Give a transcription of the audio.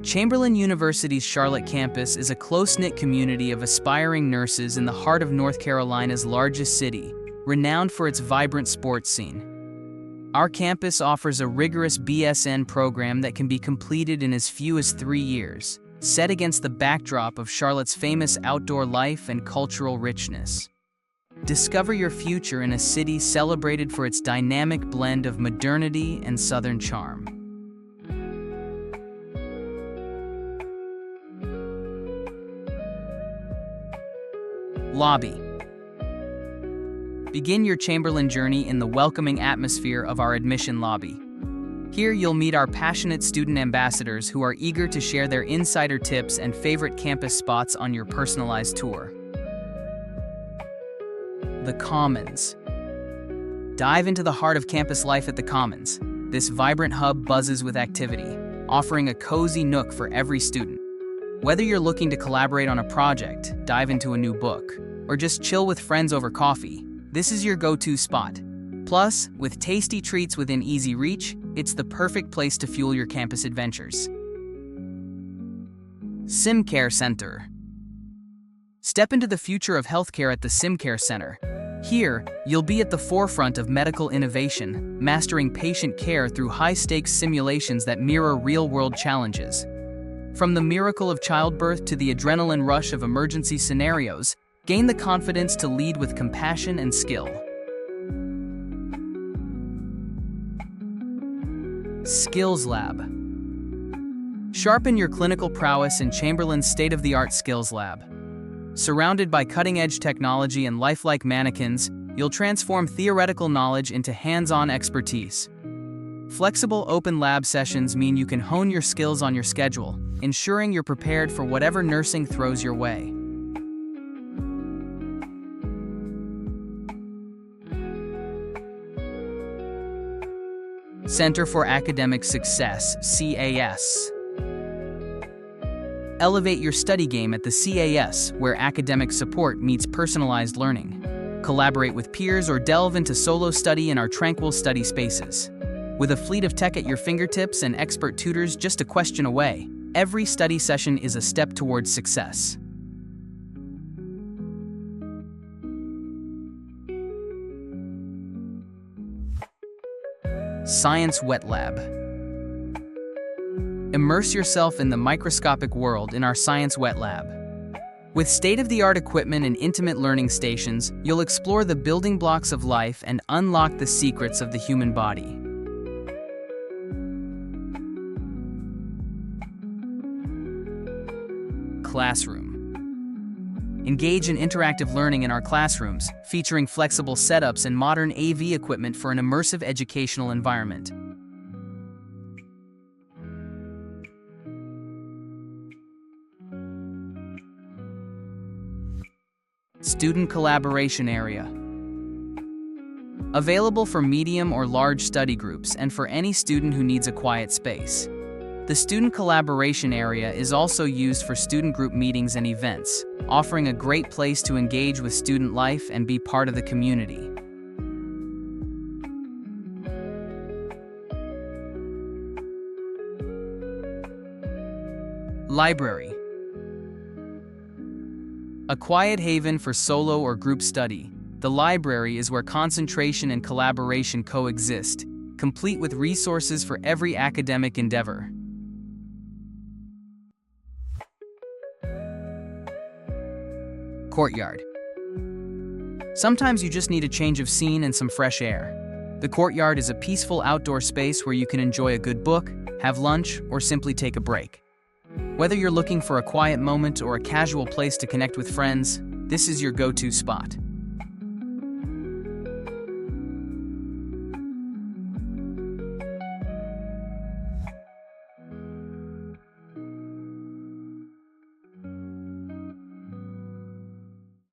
Chamberlain University's Charlotte campus is a close-knit community of aspiring nurses in the heart of North Carolina's largest city, renowned for its vibrant sports scene. Our campus offers a rigorous BSN program that can be completed in as few as 3 years, set against the backdrop of Charlotte's famous outdoor life and cultural richness. Discover your future in a city celebrated for its dynamic blend of modernity and Southern charm. Lobby. Begin your Chamberlain journey in the welcoming atmosphere of our admission lobby. Here you'll meet our passionate student ambassadors who are eager to share their insider tips and favorite campus spots on your personalized tour. The Commons. Dive into the heart of campus life at the Commons. This vibrant hub buzzes with activity, offering a cozy nook for every student. Whether you're looking to collaborate on a project, dive into a new book, or just chill with friends over coffee, this is your go-to spot. Plus, with tasty treats within easy reach, it's the perfect place to fuel your campus adventures. SIMCARE Center. Step into the future of healthcare at the SIMCARE Center. Here, you'll be at the forefront of medical innovation, mastering patient care through high-stakes simulations that mirror real-world challenges. From the miracle of childbirth to the adrenaline rush of emergency scenarios, gain the confidence to lead with compassion and skill. Skills Lab. Sharpen your clinical prowess in Chamberlain's state-of-the-art Skills Lab. Surrounded by cutting-edge technology and lifelike mannequins, you'll transform theoretical knowledge into hands-on expertise. Flexible open lab sessions mean you can hone your skills on your schedule, ensuring you're prepared for whatever nursing throws your way. Center for Academic Success, CAS. Elevate your study game at the CAS, where academic support meets personalized learning. Collaborate with peers or delve into solo study in our tranquil study spaces. With a fleet of tech at your fingertips and expert tutors just a question away, every study session is a step towards success. Science Wet Lab. Immerse yourself in the microscopic world in our Science Wet Lab. With state-of-the-art equipment and intimate learning stations, you'll explore the building blocks of life and unlock the secrets of the human body. Classroom. Engage in interactive learning in our classrooms, featuring flexible setups and modern AV equipment for an immersive educational environment. Student Collaboration Area. Available for medium or large study groups and for any student who needs a quiet space. The Student Collaboration Area is also used for student group meetings and events, offering a great place to engage with student life and be part of the community. Library. A quiet haven for solo or group study, the library is where concentration and collaboration coexist, complete with resources for every academic endeavor. Courtyard. Sometimes you just need a change of scene and some fresh air. The Courtyard is a peaceful outdoor space where you can enjoy a good book, have lunch, or simply take a break. Whether you're looking for a quiet moment or a casual place to connect with friends, this is your go-to spot.